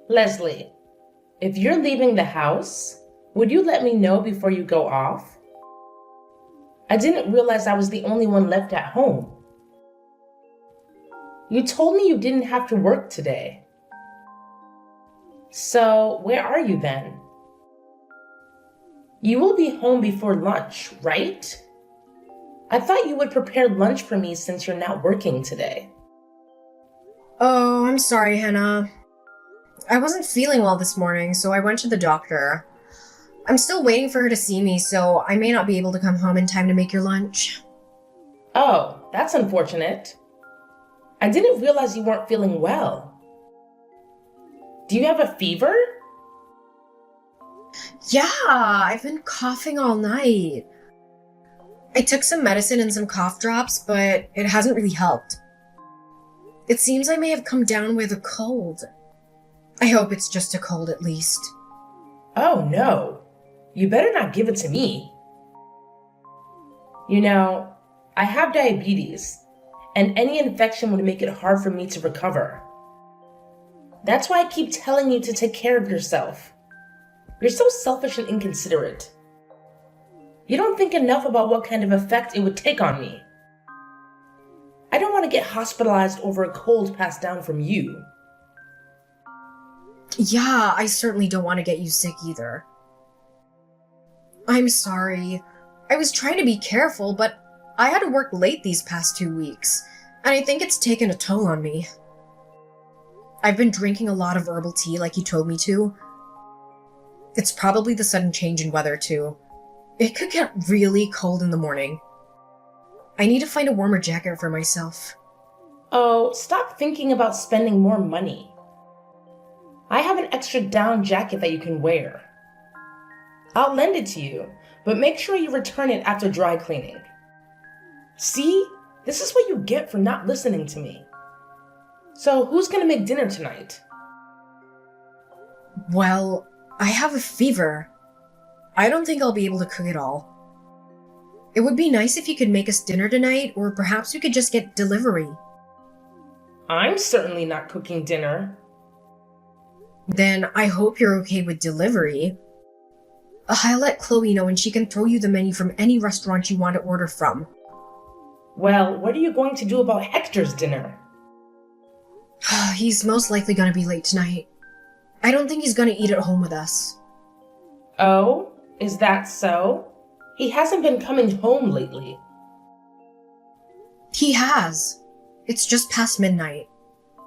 Leslie, if you're leaving the house, would you let me know before you go off? I didn't realize I was the only one left at home. You told me you didn't have to work today. So, where are you then? You will be home before lunch, right? I thought you would prepare lunch for me since you're not working today. Oh, I'm sorry, Hannah. I wasn't feeling well this morning, so I went to the doctor. I'm still waiting for her to see me, so I may not be able to come home in time to make your lunch. Oh, that's unfortunate. I didn't realize you weren't feeling well. Do you have a fever? Yeah, I've been coughing all night. I took some medicine and some cough drops, but it hasn't really helped. It seems I may have come down with a cold. I hope it's just a cold at least. Oh no, you better not give it to me. You know, I have diabetes, and any infection would make it hard for me to recover. That's why I keep telling you to take care of yourself. You're so selfish and inconsiderate. You don't think enough about what kind of effect it would take on me. I don't want to get hospitalized over a cold passed down from you. Yeah, I certainly don't want to get you sick either. I'm sorry. I was trying to be careful, but I had to work late these past 2 weeks, and I think it's taken a toll on me. I've been drinking a lot of herbal tea like you told me to. It's probably the sudden change in weather, too. It could get really cold in the morning. I need to find a warmer jacket for myself. Oh, stop thinking about spending more money. I have an extra down jacket that you can wear. I'll lend it to you, but make sure you return it after dry cleaning. See? This is what you get for not listening to me. So, who's gonna make dinner tonight? Well, I have a fever. I don't think I'll be able to cook it all. It would be nice if you could make us dinner tonight, or perhaps we could just get delivery. I'm certainly not cooking dinner. Then I hope you're okay with delivery. I'll let Chloe know and she can throw you the menu from any restaurant you want to order from. Well, what are you going to do about Hector's dinner? He's most likely gonna be late tonight. I don't think he's gonna eat at home with us. Oh, is that so? He hasn't been coming home lately. He has. It's just past midnight.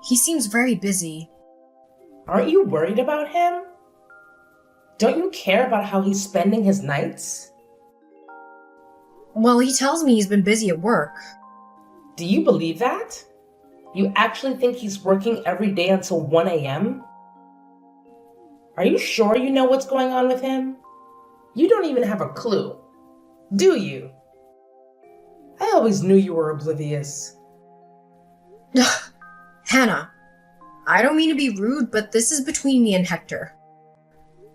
He seems very busy. Aren't you worried about him? Don't you care about how he's spending his nights? Well, he tells me he's been busy at work. Do you believe that? You actually think he's working every day until 1 a.m.? Are you sure you know what's going on with him? You don't even have a clue, do you? I always knew you were oblivious. Hannah, I don't mean to be rude, but this is between me and Hector.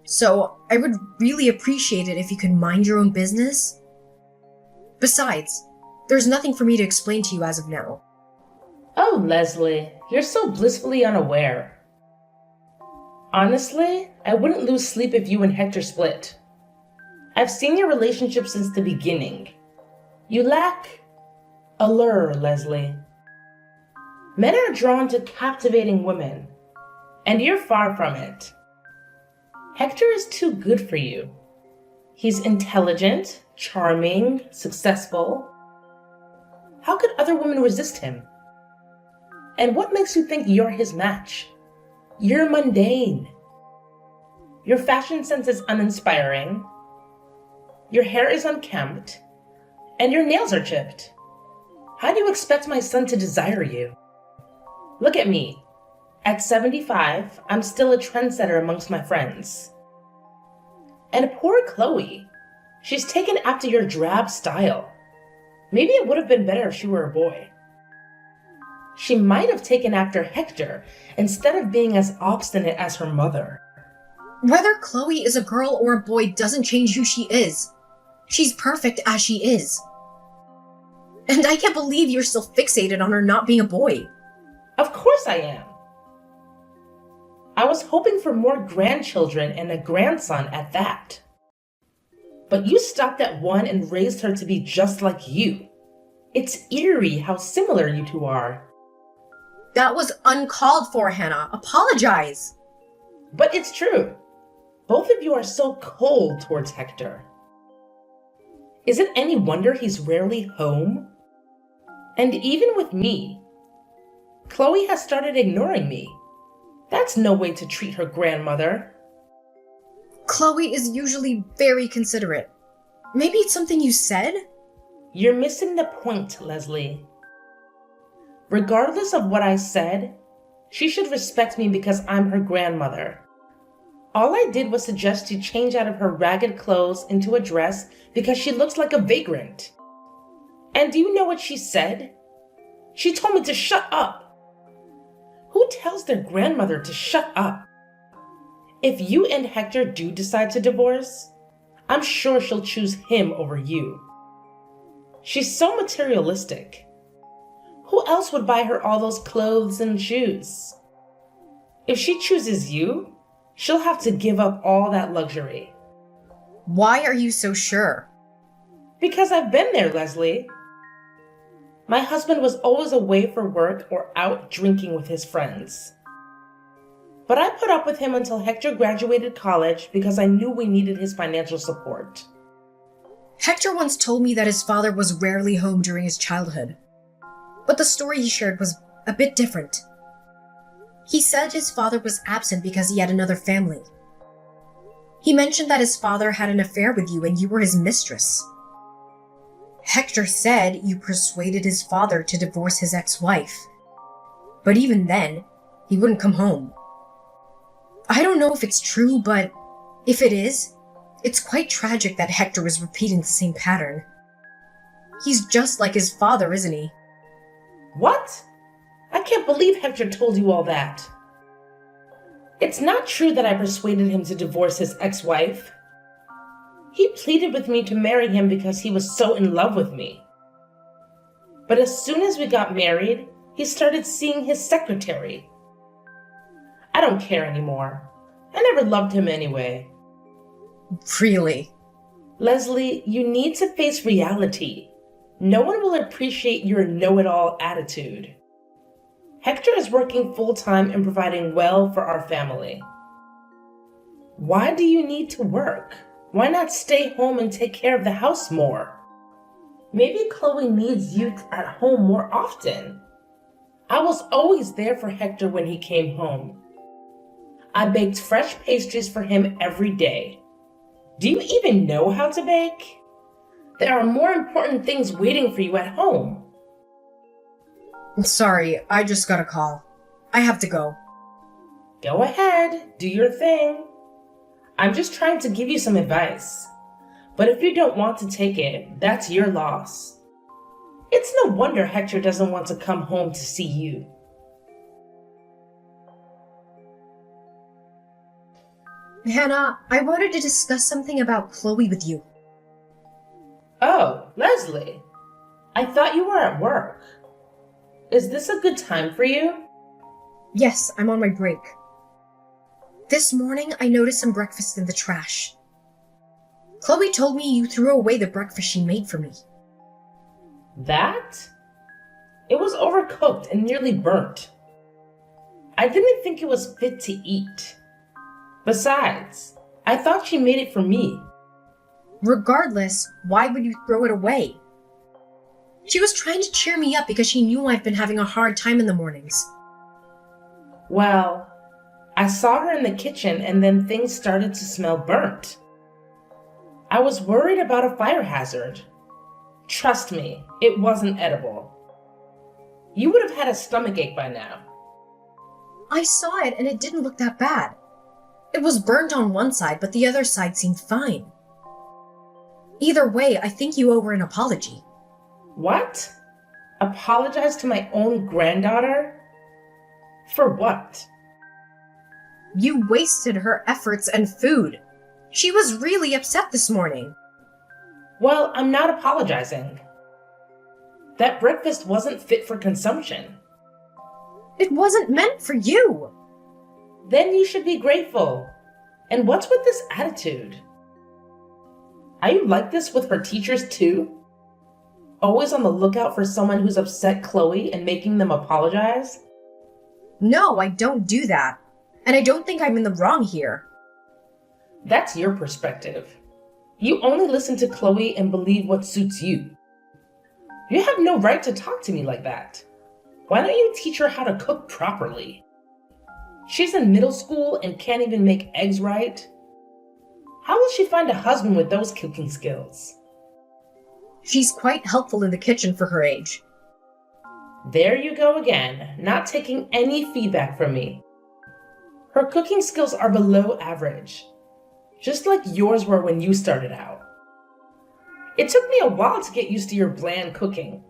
So, I would really appreciate it if you could mind your own business. Besides, there's nothing for me to explain to you as of now. Oh, Leslie, you're so blissfully unaware. Honestly, I wouldn't lose sleep if you and Hector split. I've seen your relationship since the beginning. You lack allure, Leslie. Men are drawn to captivating women, and you're far from it. Hector is too good for you. He's intelligent, charming, successful. How could other women resist him? And what makes you think you're his match? You're mundane. Your fashion sense is uninspiring. Your hair is unkempt. And your nails are chipped. How do you expect my son to desire you? Look at me. At 75, I'm still a trendsetter amongst my friends. And poor Chloe. She's taken after your drab style. Maybe it would have been better if she were a boy. She might have taken after Hector instead of being as obstinate as her mother. Whether Chloe is a girl or a boy doesn't change who she is. She's perfect as she is. And I can't believe you're still fixated on her not being a boy. Of course I am. I was hoping for more grandchildren and a grandson at that. But you stopped at one and raised her to be just like you. It's eerie how similar you two are. That was uncalled for, Hannah. Apologize. But it's true. Both of you are so cold towards Hector. Is it any wonder he's rarely home? And even with me, Chloe has started ignoring me. That's no way to treat her grandmother. Chloe is usually very considerate. Maybe it's something you said? You're missing the point, Leslie. Regardless of what I said, she should respect me because I'm her grandmother. All I did was suggest she change out of her ragged clothes into a dress because she looks like a vagrant. And do you know what she said? She told me to shut up. Who tells their grandmother to shut up? If you and Hector do decide to divorce, I'm sure she'll choose him over you. She's so materialistic. Who else would buy her all those clothes and shoes? If she chooses you, she'll have to give up all that luxury. Why are you so sure? Because I've been there, Leslie. My husband was always away for work or out drinking with his friends. But I put up with him until Hector graduated college because I knew we needed his financial support. Hector once told me that his father was rarely home during his childhood. But the story he shared was a bit different. He said his father was absent because he had another family. He mentioned that his father had an affair with you and you were his mistress. Hector said you persuaded his father to divorce his ex-wife. But even then, he wouldn't come home. I don't know if it's true, but if it is, it's quite tragic that Hector is repeating the same pattern. He's just like his father, isn't he? What? I can't believe Hector told you all that. It's not true that I persuaded him to divorce his ex-wife. He pleaded with me to marry him because he was so in love with me. But as soon as we got married, he started seeing his secretary. I don't care anymore. I never loved him anyway. Really? Leslie, you need to face reality. No one will appreciate your know-it-all attitude. Hector is working full-time and providing well for our family. Why do you need to work? Why not stay home and take care of the house more? Maybe Chloe needs you at home more often. I was always there for Hector when he came home. I baked fresh pastries for him every day. Do you even know how to bake? There are more important things waiting for you at home. Sorry, I just got a call. I have to go. Go ahead, do your thing. I'm just trying to give you some advice. But if you don't want to take it, that's your loss. It's no wonder Hector doesn't want to come home to see you. Hannah, I wanted to discuss something about Chloe with you. Oh, Leslie. I thought you were at work. Is this a good time for you? Yes, I'm on my break. This morning, I noticed some breakfast in the trash. Chloe told me you threw away the breakfast she made for me. That? It was overcooked and nearly burnt. I didn't think it was fit to eat. Besides, I thought she made it for me. Regardless, why would you throw it away? She was trying to cheer me up because she knew I've been having a hard time in the mornings. Well, I saw her in the kitchen and then things started to smell burnt. I was worried about a fire hazard. Trust me, it wasn't edible. You would have had a stomachache by now. I saw it and it didn't look that bad. It was burnt on one side, but the other side seemed fine. Either way, I think you owe her an apology. What? Apologize to my own granddaughter? For what? You wasted her efforts and food. She was really upset this morning. Well, I'm not apologizing. That breakfast wasn't fit for consumption. It wasn't meant for you. Then you should be grateful. And what's with this attitude? Are you like this with her teachers too? Always on the lookout for someone who's upset Chloe and making them apologize? No, I don't do that. And I don't think I'm in the wrong here. That's your perspective. You only listen to Chloe and believe what suits you. You have no right to talk to me like that. Why don't you teach her how to cook properly? She's in middle school and can't even make eggs right. How will she find a husband with those cooking skills? She's quite helpful in the kitchen for her age. There you go again, not taking any feedback from me. Her cooking skills are below average, just like yours were when you started out. It took me a while to get used to your bland cooking.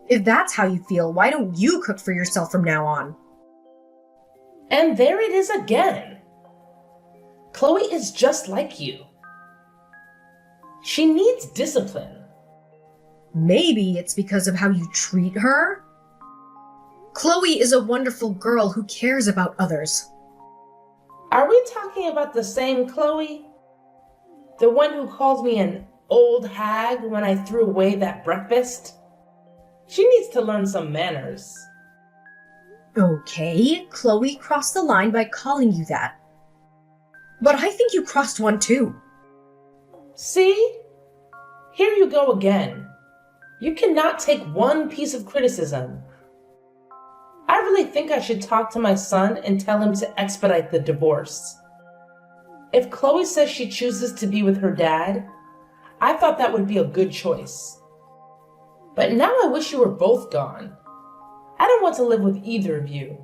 If that's how you feel, why don't you cook for yourself from now on? And there it is again. Chloe is just like you. She needs discipline. Maybe it's because of how you treat her? Chloe is a wonderful girl who cares about others. Are we talking about the same Chloe? The one who called me an old hag when I threw away that breakfast? She needs to learn some manners. Okay, Chloe crossed the line by calling you that. But I think you crossed one too. See? Here you go again. You cannot take one piece of criticism. I really think I should talk to my son and tell him to expedite the divorce. If Chloe says she chooses to be with her dad, I thought that would be a good choice. But now I wish you were both gone. I don't want to live with either of you.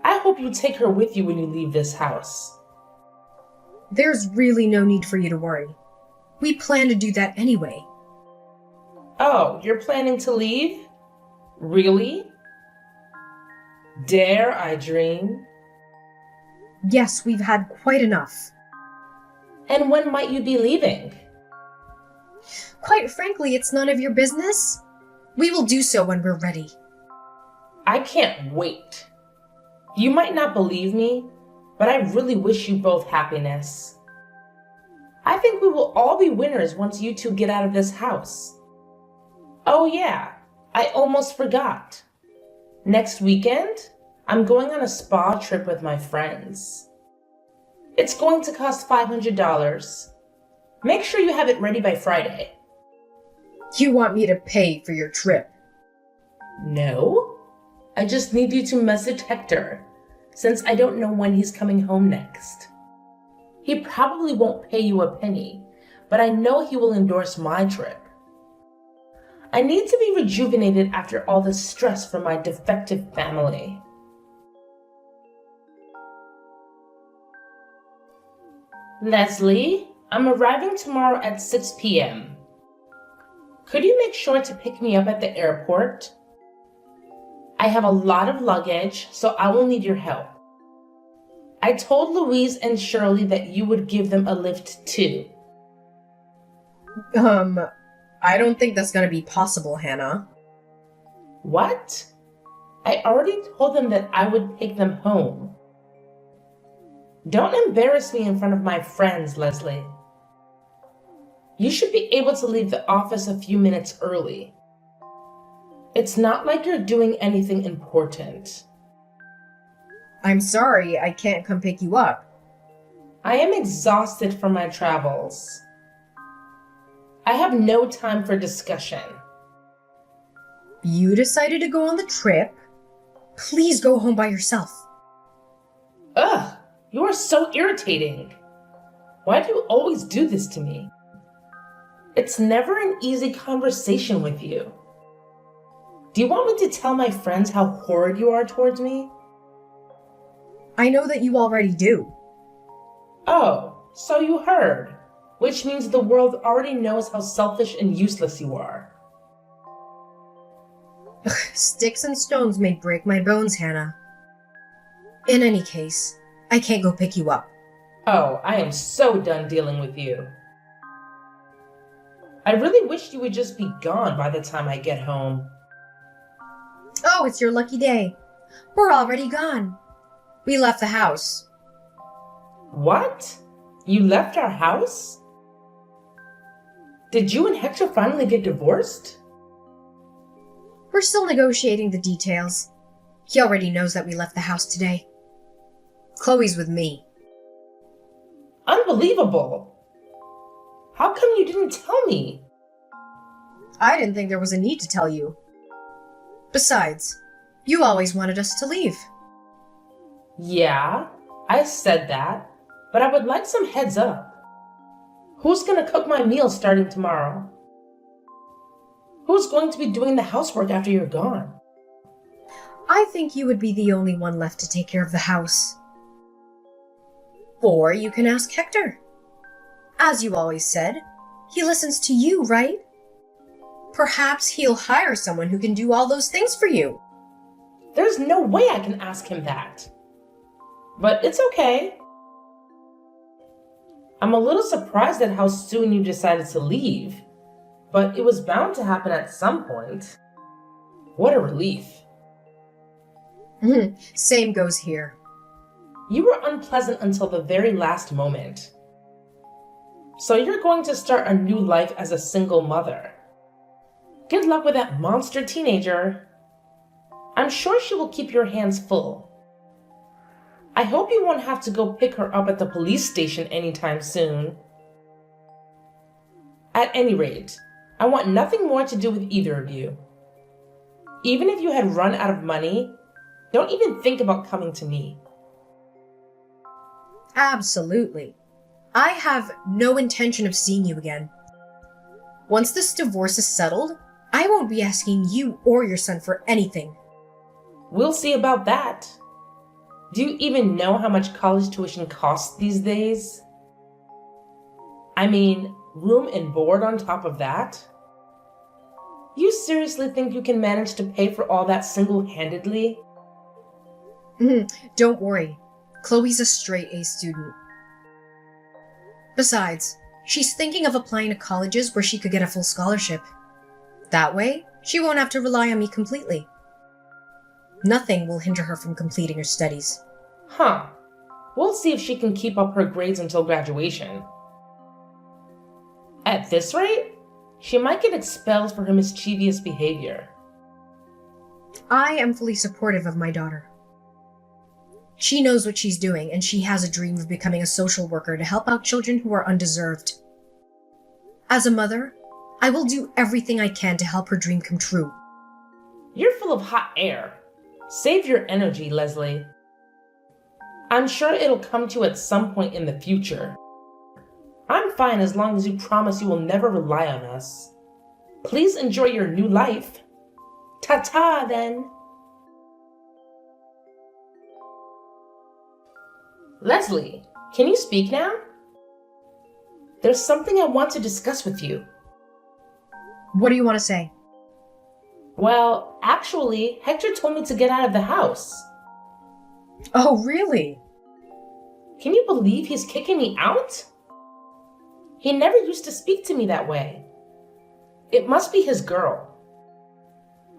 I hope you take her with you when you leave this house. There's really no need for you to worry. We plan to do that anyway. Oh, you're planning to leave? Really? Dare I dream? Yes, we've had quite enough. And when might you be leaving? Quite frankly, it's none of your business. We will do so when we're ready. I can't wait. You might not believe me, but I really wish you both happiness. I think we will all be winners once you two get out of this house. Oh yeah, I almost forgot. Next weekend, I'm going on a spa trip with my friends. It's going to cost $500. Make sure you have it ready by Friday. You want me to pay for your trip? No, I just need you to message Hector, since I don't know when he's coming home next. He probably won't pay you a penny, but I know he will endorse my trip. I need to be rejuvenated after all the stress from my defective family. Leslie, I'm arriving tomorrow at 6 p.m. Could you make sure to pick me up at the airport? I have a lot of luggage, so I will need your help. I told Louise and Shirley that you would give them a lift too. I don't think that's gonna be possible, Hannah. What? I already told them that I would take them home. Don't embarrass me in front of my friends, Leslie. You should be able to leave the office a few minutes early. It's not like you're doing anything important. I'm sorry, I can't come pick you up. I am exhausted from my travels. I have no time for discussion. You decided to go on the trip? Please go home by yourself. Ugh, you are so irritating. Why do you always do this to me? It's never an easy conversation with you. Do you want me to tell my friends how horrid you are towards me? I know that you already do. Oh, so you heard, which means the world already knows how selfish and useless you are. Sticks and stones may break my bones, Hannah. In any case, I can't go pick you up. Oh, I am so done dealing with you. I really wish you would just be gone by the time I get home. Oh, it's your lucky day. We're already gone. We left the house. What? You left our house? Did you and Hector finally get divorced? We're still negotiating the details. He already knows that we left the house today. Chloe's with me. Unbelievable! How come you didn't tell me? I didn't think there was a need to tell you. Besides, you always wanted us to leave. Yeah, I said that, but I would like some heads up. Who's gonna cook my meals starting tomorrow? Who's going to be doing the housework after you're gone? I think you would be the only one left to take care of the house. Or you can ask Hector. As you always said, he listens to you, right? Perhaps he'll hire someone who can do all those things for you. There's no way I can ask him that. But it's okay. I'm a little surprised at how soon you decided to leave, but it was bound to happen at some point. What a relief. Same goes here. You were unpleasant until the very last moment. So you're going to start a new life as a single mother. Good luck with that monster teenager. I'm sure she will keep your hands full. I hope you won't have to go pick her up at the police station anytime soon. At any rate, I want nothing more to do with either of you. Even if you had run out of money, don't even think about coming to me. Absolutely. I have no intention of seeing you again. Once this divorce is settled, I won't be asking you or your son for anything. We'll see about that. Do you even know how much college tuition costs these days? I mean, room and board on top of that? You seriously think you can manage to pay for all that single-handedly? Don't worry. Chloe's a straight A student. Besides, she's thinking of applying to colleges where she could get a full scholarship. That way, she won't have to rely on me completely. Nothing will hinder her from completing her studies. Huh. We'll see if she can keep up her grades until graduation. At this rate, she might get expelled for her mischievous behavior. I am fully supportive of my daughter. She knows what she's doing, and she has a dream of becoming a social worker to help out children who are undeserved. As a mother, I will do everything I can to help her dream come true. You're full of hot air. Save your energy, Leslie. I'm sure it'll come to you at some point in the future. I'm fine as long as you promise you will never rely on us. Please enjoy your new life. Ta-ta, then. Leslie, can you speak now? There's something I want to discuss with you. What do you want to say? Well, actually, Hector told me to get out of the house. Oh, really? Can you believe he's kicking me out? He never used to speak to me that way. It must be his girl.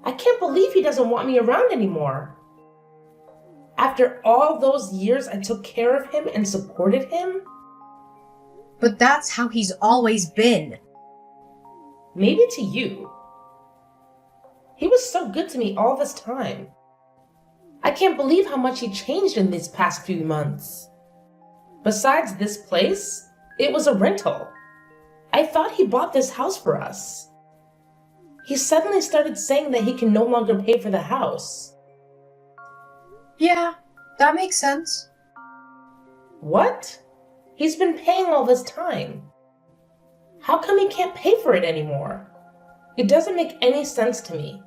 I can't believe he doesn't want me around anymore. After all those years I took care of him and supported him? But that's how he's always been. Maybe to you. He was so good to me all this time. I can't believe how much he changed in these past few months. Besides this place, it was a rental. I thought he bought this house for us. He suddenly started saying that he can no longer pay for the house. Yeah, that makes sense. What? He's been paying all this time. How come he can't pay for it anymore? It doesn't make any sense to me.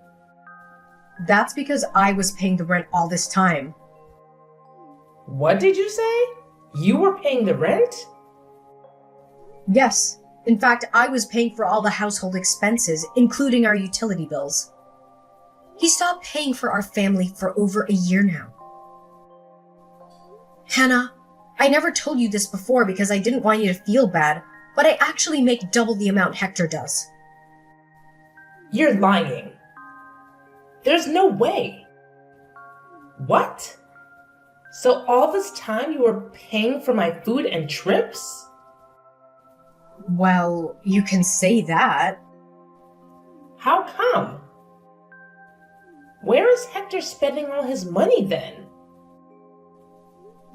That's because I was paying the rent all this time. What did you say? You were paying the rent? Yes. In fact, I was paying for all the household expenses, including our utility bills. He stopped paying for our family for over a year now. Hannah, I never told you this before because I didn't want you to feel bad, but I actually make double the amount Hector does. You're lying. There's no way. What? So all this time you were paying for my food and trips? Well, you can say that. How come? Where is Hector spending all his money then?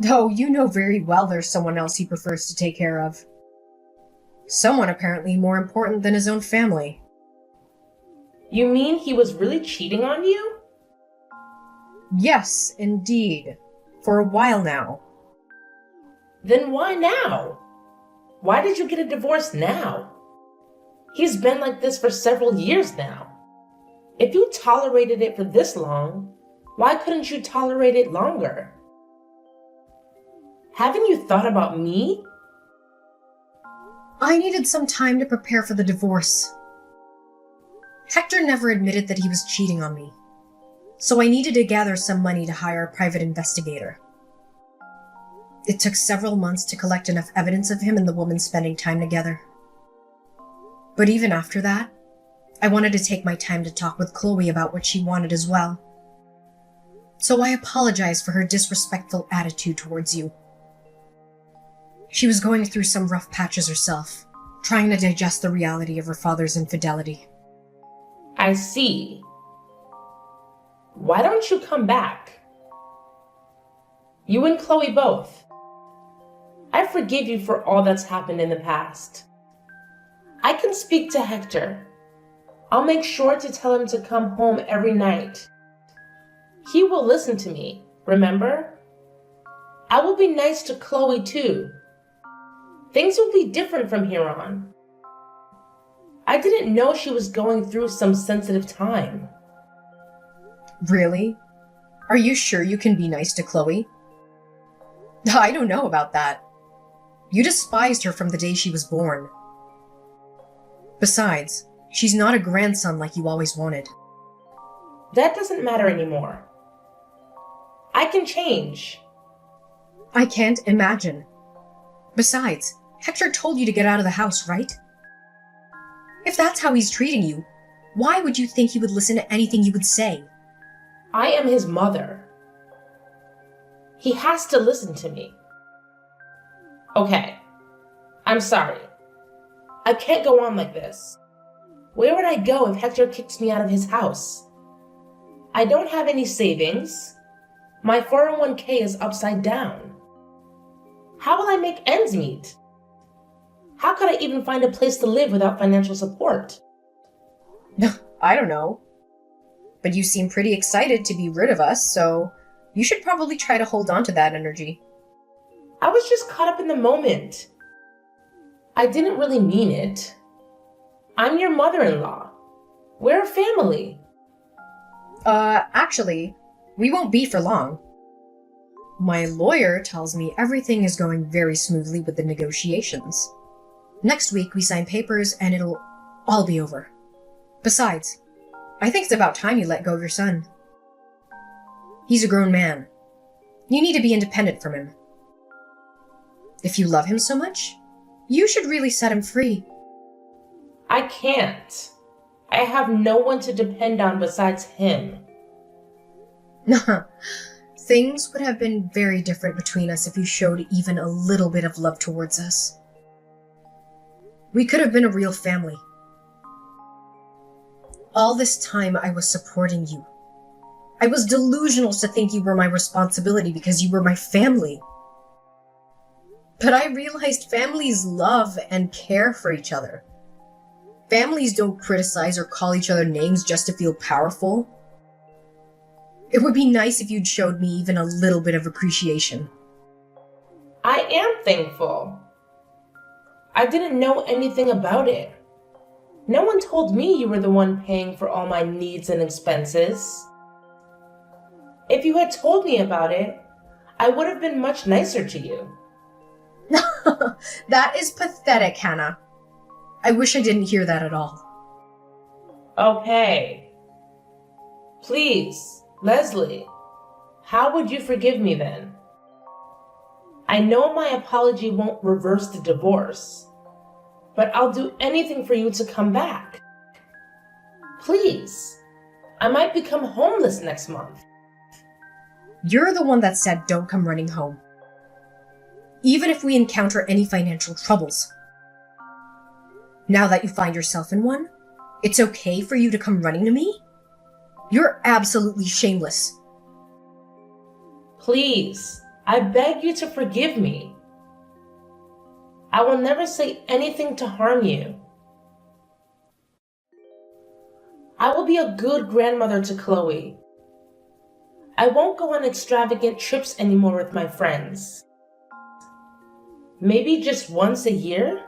Though you know very well there's someone else he prefers to take care of. Someone apparently more important than his own family. You mean he was really cheating on you? Yes, indeed. For a while now. Then why now? Why did you get a divorce now? He's been like this for several years now. If you tolerated it for this long, why couldn't you tolerate it longer? Haven't you thought about me? I needed some time to prepare for the divorce. Hector never admitted that he was cheating on me, so I needed to gather some money to hire a private investigator. It took several months to collect enough evidence of him and the woman spending time together. But even after that, I wanted to take my time to talk with Chloe about what she wanted as well. So I apologized for her disrespectful attitude towards you. She was going through some rough patches herself, trying to digest the reality of her father's infidelity. I see. Why don't you come back? You and Chloe both. I forgive you for all that's happened in the past. I can speak to Hector. I'll make sure to tell him to come home every night. He will listen to me, remember? I will be nice to Chloe too. Things will be different from here on. I didn't know she was going through some sensitive time. Really? Are you sure you can be nice to Chloe? I don't know about that. You despised her from the day she was born. Besides, she's not a grandson like you always wanted. That doesn't matter anymore. I can change. I can't imagine. Besides, Hector told you to get out of the house, right? If that's how he's treating you, why would you think he would listen to anything you would say? I am his mother. He has to listen to me. Okay, I'm sorry. I can't go on like this. Where would I go if Hector kicks me out of his house? I don't have any savings. My 401k is upside down. How will I make ends meet? How could I even find a place to live without financial support? I don't know. But you seem pretty excited to be rid of us, so you should probably try to hold on to that energy. I was just caught up in the moment. I didn't really mean it. I'm your mother-in-law. We're a family. Actually, we won't be for long. My lawyer tells me everything is going very smoothly with the negotiations. Next week we sign papers and it'll all be over. Besides, I think it's about time you let go of your son. He's a grown man. You need to be independent from him. If you love him so much, you should really set him free. I can't. I have no one to depend on besides him. Things would have been very different between us if you showed even a little bit of love towards us. We could have been a real family. All this time I was supporting you. I was delusional to think you were my responsibility because you were my family. But I realized families love and care for each other. Families don't criticize or call each other names just to feel powerful. It would be nice if you'd showed me even a little bit of appreciation. I am thankful. I didn't know anything about it. No one told me you were the one paying for all my needs and expenses. If you had told me about it, I would have been much nicer to you. That is pathetic, Hannah. I wish I didn't hear that at all. Okay. Please, Leslie, how would you forgive me then? I know my apology won't reverse the divorce, but I'll do anything for you to come back. Please, I might become homeless next month. You're the one that said don't come running home. Even if we encounter any financial troubles. Now that you find yourself in one, it's okay for you to come running to me? You're absolutely shameless. Please, I beg you to forgive me. I will never say anything to harm you. I will be a good grandmother to Chloe. I won't go on extravagant trips anymore with my friends. Maybe just once a year?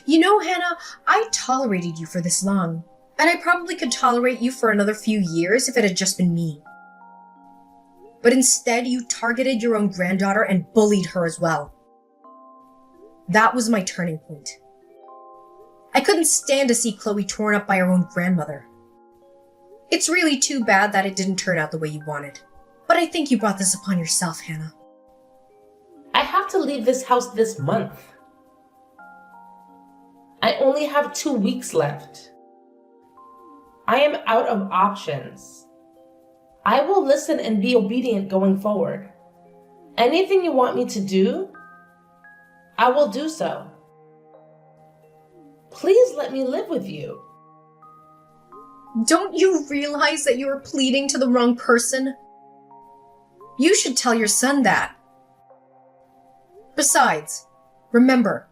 You know, Hannah, I tolerated you for this long, and I probably could tolerate you for another few years if it had just been me. But instead, you targeted your own granddaughter and bullied her as well. That was my turning point. I couldn't stand to see Chloe torn up by her own grandmother. It's really too bad that it didn't turn out the way you wanted, but I think you brought this upon yourself, Hannah. I have to leave this house this month. I only have 2 weeks left. I am out of options. I will listen and be obedient going forward. Anything you want me to do, I will do so. Please let me live with you. Don't you realize that you are pleading to the wrong person? You should tell your son that. Besides, remember,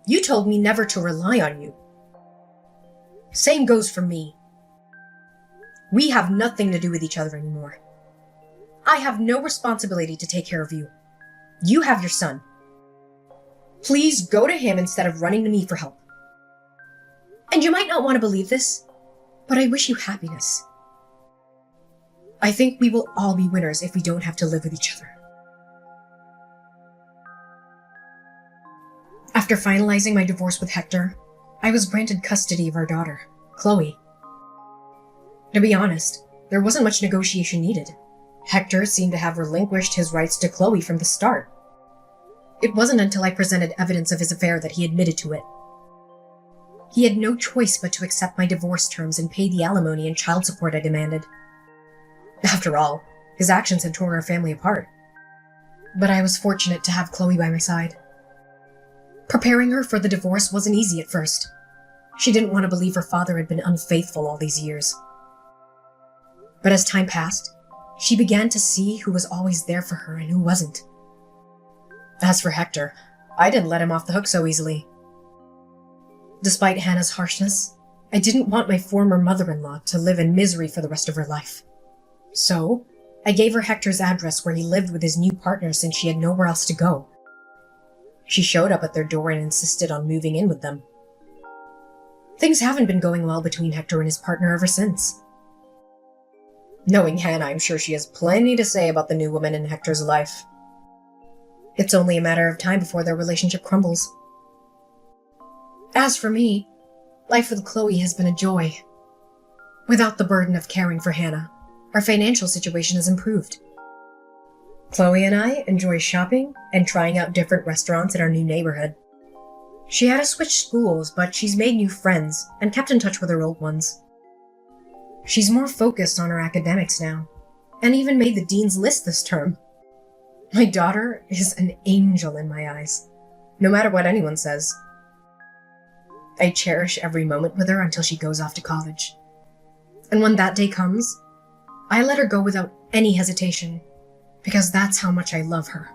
you told me never to rely on you. Same goes for me. We have nothing to do with each other anymore. I have no responsibility to take care of you. You have your son. Please go to him instead of running to me for help. And you might not want to believe this, but I wish you happiness. I think we will all be winners if we don't have to live with each other. After finalizing my divorce with Hector, I was granted custody of our daughter, Chloe. To be honest, there wasn't much negotiation needed. Hector seemed to have relinquished his rights to Chloe from the start. It wasn't until I presented evidence of his affair that he admitted to it. He had no choice but to accept my divorce terms and pay the alimony and child support I demanded. After all, his actions had torn our family apart. But I was fortunate to have Chloe by my side. Preparing her for the divorce wasn't easy at first. She didn't want to believe her father had been unfaithful all these years. But as time passed, she began to see who was always there for her and who wasn't. As for Hector, I didn't let him off the hook so easily. Despite Hannah's harshness, I didn't want my former mother-in-law to live in misery for the rest of her life. So, I gave her Hector's address where he lived with his new partner since she had nowhere else to go. She showed up at their door and insisted on moving in with them. Things haven't been going well between Hector and his partner ever since. Knowing Hannah, I'm sure she has plenty to say about the new woman in Hector's life. It's only a matter of time before their relationship crumbles. As for me, life with Chloe has been a joy. Without the burden of caring for Hannah, our financial situation has improved. Chloe and I enjoy shopping and trying out different restaurants in our new neighborhood. She had to switch schools, but she's made new friends and kept in touch with her old ones. She's more focused on her academics now, and even made the dean's list this term. My daughter is an angel in my eyes, no matter what anyone says. I cherish every moment with her until she goes off to college. And when that day comes, I let her go without any hesitation, because that's how much I love her.